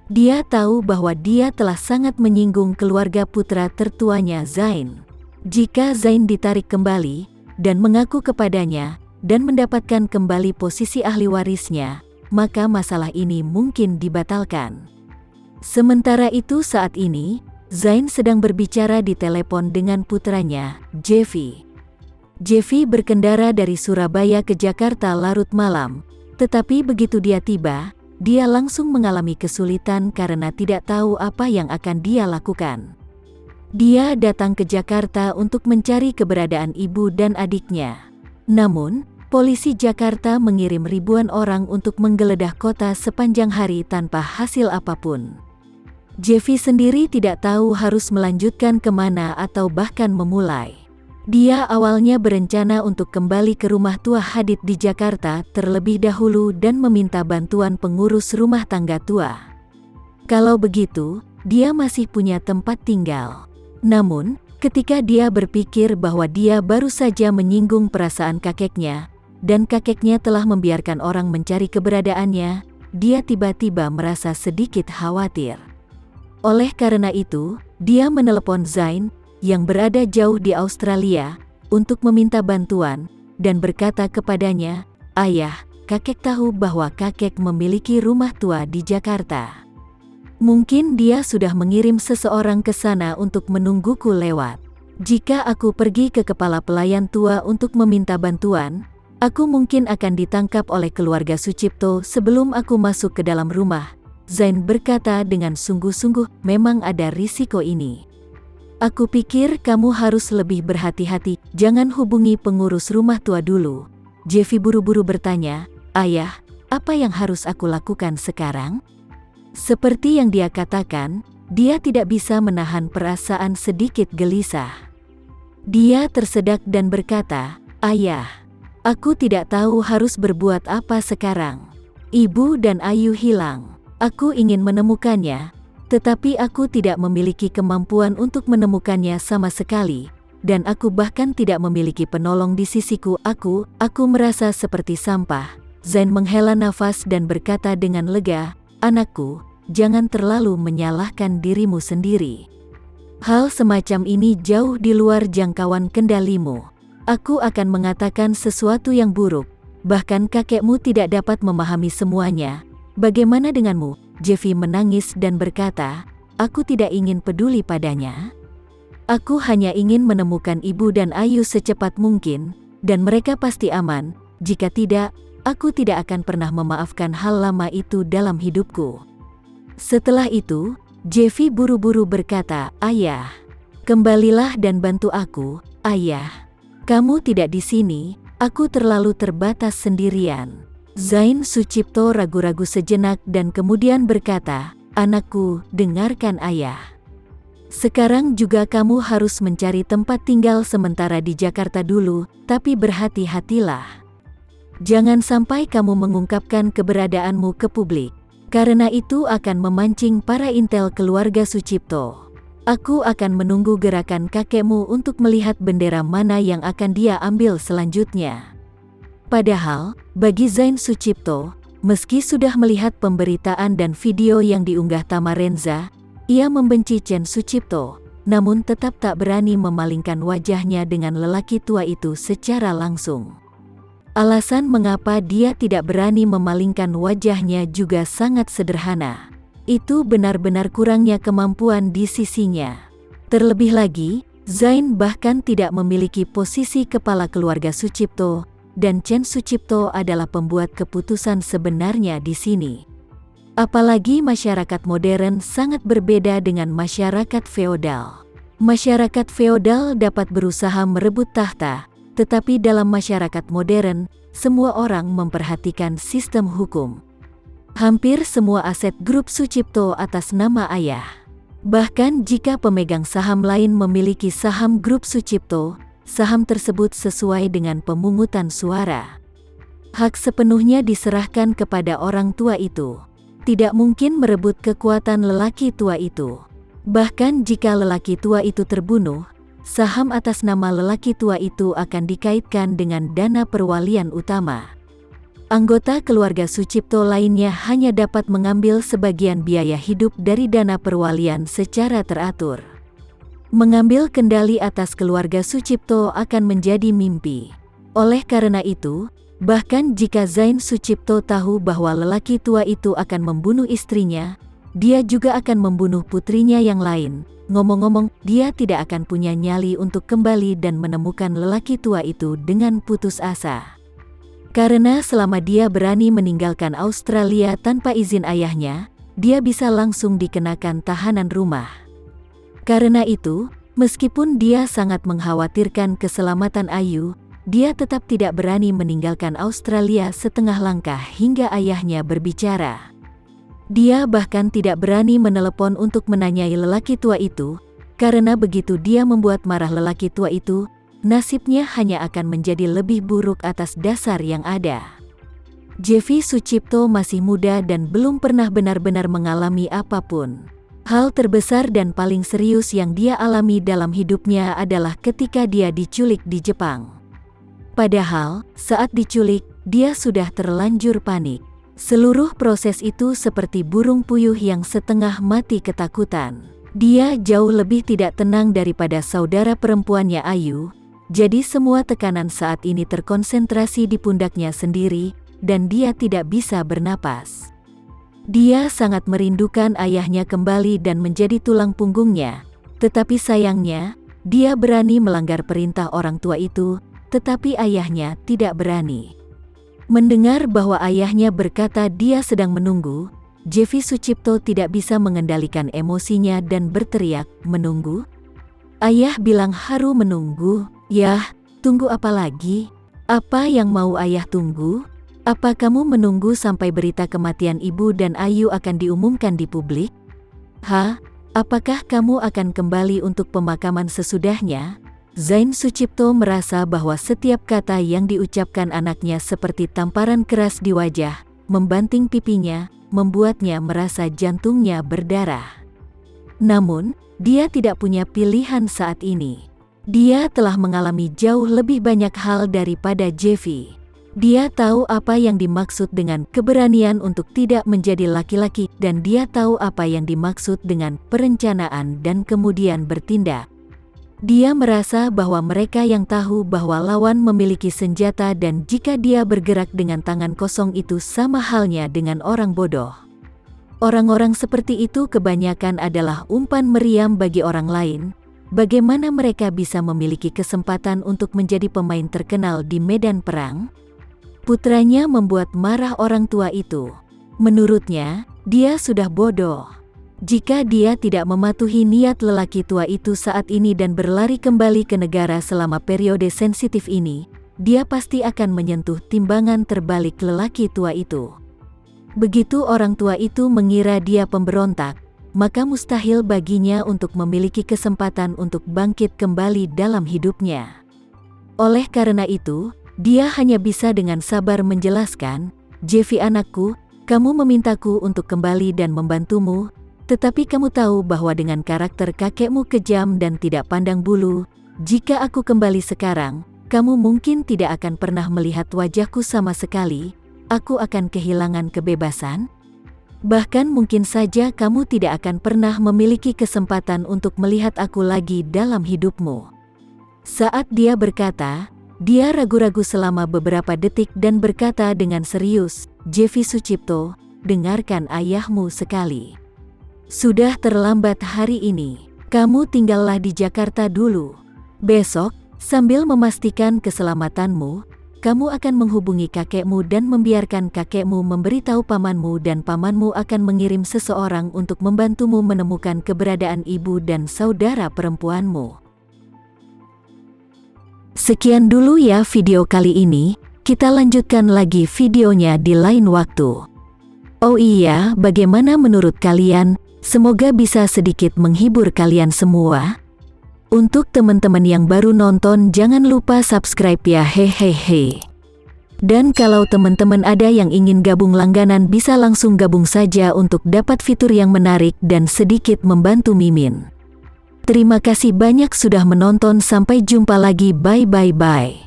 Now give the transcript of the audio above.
Dia tahu bahwa dia telah sangat menyinggung keluarga putra tertuanya Zain. Jika Zain ditarik kembali dan mengaku kepadanya dan mendapatkan kembali posisi ahli warisnya, maka masalah ini mungkin dibatalkan. Sementara itu saat ini, Zain sedang berbicara di telepon dengan putranya, Jeffy. Jeffy berkendara dari Surabaya ke Jakarta larut malam, tetapi begitu dia tiba, dia langsung mengalami kesulitan karena tidak tahu apa yang akan dia lakukan. Dia datang ke Jakarta untuk mencari keberadaan ibu dan adiknya. Namun, polisi Jakarta mengirim ribuan orang untuk menggeledah kota sepanjang hari tanpa hasil apapun. Jeffy sendiri tidak tahu harus melanjutkan kemana atau bahkan memulai. Dia awalnya berencana untuk kembali ke rumah tua Hadid di Jakarta terlebih dahulu dan meminta bantuan pengurus rumah tangga tua. Kalau begitu, dia masih punya tempat tinggal. Namun, ketika dia berpikir bahwa dia baru saja menyinggung perasaan kakeknya, dan kakeknya telah membiarkan orang mencari keberadaannya, dia tiba-tiba merasa sedikit khawatir. Oleh karena itu, dia menelepon Zain, yang berada jauh di Australia, untuk meminta bantuan, dan berkata kepadanya, "Ayah, kakek tahu bahwa kakek memiliki rumah tua di Jakarta. Mungkin dia sudah mengirim seseorang ke sana untuk menungguku lewat. Jika aku pergi ke kepala pelayan tua untuk meminta bantuan, aku mungkin akan ditangkap oleh keluarga Sucipto sebelum aku masuk ke dalam rumah." Zain berkata dengan sungguh-sungguh, "Memang ada risiko ini. Aku pikir kamu harus lebih berhati-hati, jangan hubungi pengurus rumah tua dulu." Jeffy buru-buru bertanya, "Ayah, apa yang harus aku lakukan sekarang?" Seperti yang dia katakan, dia tidak bisa menahan perasaan sedikit gelisah. Dia tersedak dan berkata, "Ayah, aku tidak tahu harus berbuat apa sekarang. Ibu dan Ayu hilang. Aku ingin menemukannya, tetapi aku tidak memiliki kemampuan untuk menemukannya sama sekali, dan aku bahkan tidak memiliki penolong di sisiku. Aku merasa seperti sampah." Zain menghela nafas dan berkata dengan lega, "Anakku, jangan terlalu menyalahkan dirimu sendiri. Hal semacam ini jauh di luar jangkauan kendalimu. Aku akan mengatakan sesuatu yang buruk, bahkan kakekmu tidak dapat memahami semuanya. Bagaimana denganmu?" Jeffy menangis dan berkata, "Aku tidak ingin peduli padanya. Aku hanya ingin menemukan ibu dan Ayu secepat mungkin, dan mereka pasti aman. Jika tidak, aku tidak akan pernah memaafkan hal lama itu dalam hidupku." Setelah itu, Jeffy buru-buru berkata, "Ayah, kembalilah dan bantu aku. Ayah, kamu tidak di sini, aku terlalu terbatas sendirian." Zain Sucipto ragu-ragu sejenak dan kemudian berkata, "Anakku, dengarkan ayah. Sekarang juga kamu harus mencari tempat tinggal sementara di Jakarta dulu, tapi berhati-hatilah. Jangan sampai kamu mengungkapkan keberadaanmu ke publik, karena itu akan memancing para intel keluarga Sucipto. Aku akan menunggu gerakan kakekmu untuk melihat bendera mana yang akan dia ambil selanjutnya." Padahal, bagi Zain Sucipto, meski sudah melihat pemberitaan dan video yang diunggah Tama Renza, ia membenci Chen Sucipto, namun tetap tak berani memalingkan wajahnya dengan lelaki tua itu secara langsung. Alasan mengapa dia tidak berani memalingkan wajahnya juga sangat sederhana. Itu benar-benar kurangnya kemampuan di sisinya. Terlebih lagi, Zain bahkan tidak memiliki posisi kepala keluarga Sucipto, dan Chen Sucipto adalah pembuat keputusan sebenarnya di sini. Apalagi masyarakat modern sangat berbeda dengan masyarakat feodal. Masyarakat feodal dapat berusaha merebut tahta, tetapi dalam masyarakat modern, semua orang memperhatikan sistem hukum. Hampir semua aset grup Sucipto atas nama ayah. Bahkan jika pemegang saham lain memiliki saham grup Sucipto, saham tersebut sesuai dengan pemungutan suara. Hak sepenuhnya diserahkan kepada orang tua itu. Tidak mungkin merebut kekuatan lelaki tua itu. Bahkan jika lelaki tua itu terbunuh, saham atas nama lelaki tua itu akan dikaitkan dengan dana perwalian utama. Anggota keluarga Sucipto lainnya hanya dapat mengambil sebagian biaya hidup dari dana perwalian secara teratur. Mengambil kendali atas keluarga Sucipto akan menjadi mimpi. Oleh karena itu, bahkan jika Zain Sucipto tahu bahwa lelaki tua itu akan membunuh istrinya, dia juga akan membunuh putrinya yang lain. Ngomong-ngomong, dia tidak akan punya nyali untuk kembali dan menemukan lelaki tua itu dengan putus asa. Karena selama dia berani meninggalkan Australia tanpa izin ayahnya, dia bisa langsung dikenakan tahanan rumah. Karena itu, meskipun dia sangat mengkhawatirkan keselamatan Ayu, dia tetap tidak berani meninggalkan Australia setengah langkah hingga ayahnya berbicara. Dia bahkan tidak berani menelepon untuk menanyai lelaki tua itu, karena begitu dia membuat marah lelaki tua itu, nasibnya hanya akan menjadi lebih buruk atas dasar yang ada. Jeffy Sucipto masih muda dan belum pernah benar-benar mengalami apapun. Hal terbesar dan paling serius yang dia alami dalam hidupnya adalah ketika dia diculik di Jepang. Padahal, saat diculik, dia sudah terlanjur panik. Seluruh proses itu seperti burung puyuh yang setengah mati ketakutan. Dia jauh lebih tidak tenang daripada saudara perempuannya Ayu. Jadi semua tekanan saat ini terkonsentrasi di pundaknya sendiri, dan dia tidak bisa bernapas. Dia sangat merindukan ayahnya kembali dan menjadi tulang punggungnya, tetapi sayangnya, dia berani melanggar perintah orang tua itu, tetapi ayahnya tidak berani. Mendengar bahwa ayahnya berkata dia sedang menunggu, Jeffy Sucipto tidak bisa mengendalikan emosinya dan berteriak, "Menunggu? Ayah bilang haru menunggu." "Yah, tunggu apa lagi? Apa yang mau ayah tunggu? Apa kamu menunggu sampai berita kematian ibu dan Ayu akan diumumkan di publik? Hah? Apakah kamu akan kembali untuk pemakaman sesudahnya?" Zain Sucipto merasa bahwa setiap kata yang diucapkan anaknya seperti tamparan keras di wajah, membanting pipinya, membuatnya merasa jantungnya berdarah. Namun, dia tidak punya pilihan saat ini. Dia telah mengalami jauh lebih banyak hal daripada Jeffy. Dia tahu apa yang dimaksud dengan keberanian untuk tidak menjadi laki-laki, dan dia tahu apa yang dimaksud dengan perencanaan dan kemudian bertindak. Dia merasa bahwa mereka yang tahu bahwa lawan memiliki senjata dan jika dia bergerak dengan tangan kosong itu sama halnya dengan orang bodoh. Orang-orang seperti itu kebanyakan adalah umpan meriam bagi orang lain. Bagaimana mereka bisa memiliki kesempatan untuk menjadi pemain terkenal di medan perang? Putranya membuat marah orang tua itu. Menurutnya, dia sudah bodoh. Jika dia tidak mematuhi niat lelaki tua itu saat ini dan berlari kembali ke negara selama periode sensitif ini, dia pasti akan menyentuh timbangan terbalik lelaki tua itu. Begitu orang tua itu mengira dia pemberontak, maka mustahil baginya untuk memiliki kesempatan untuk bangkit kembali dalam hidupnya. Oleh karena itu, dia hanya bisa dengan sabar menjelaskan, "Jeffy anakku, kamu memintaku untuk kembali dan membantumu, tetapi kamu tahu bahwa dengan karakter kakekmu kejam dan tidak pandang bulu, jika aku kembali sekarang, kamu mungkin tidak akan pernah melihat wajahku sama sekali, aku akan kehilangan kebebasan. Bahkan mungkin saja kamu tidak akan pernah memiliki kesempatan untuk melihat aku lagi dalam hidupmu." Saat dia berkata, dia ragu-ragu selama beberapa detik dan berkata dengan serius, "Jeffy Sucipto, dengarkan ayahmu sekali. Sudah terlambat hari ini. Kamu tinggallah di Jakarta dulu. Besok, sambil memastikan keselamatanmu, kamu akan menghubungi kakekmu dan membiarkan kakekmu memberitahu pamanmu dan pamanmu akan mengirim seseorang untuk membantumu menemukan keberadaan ibu dan saudara perempuanmu." Sekian dulu ya video kali ini, kita lanjutkan lagi videonya di lain waktu. Oh iya, bagaimana menurut kalian? Semoga bisa sedikit menghibur kalian semua. Untuk teman-teman yang baru nonton jangan lupa subscribe ya hehehe. Dan kalau teman-teman ada yang ingin gabung langganan bisa langsung gabung saja untuk dapat fitur yang menarik dan sedikit membantu Mimin. Terima kasih banyak sudah menonton, sampai jumpa lagi, bye.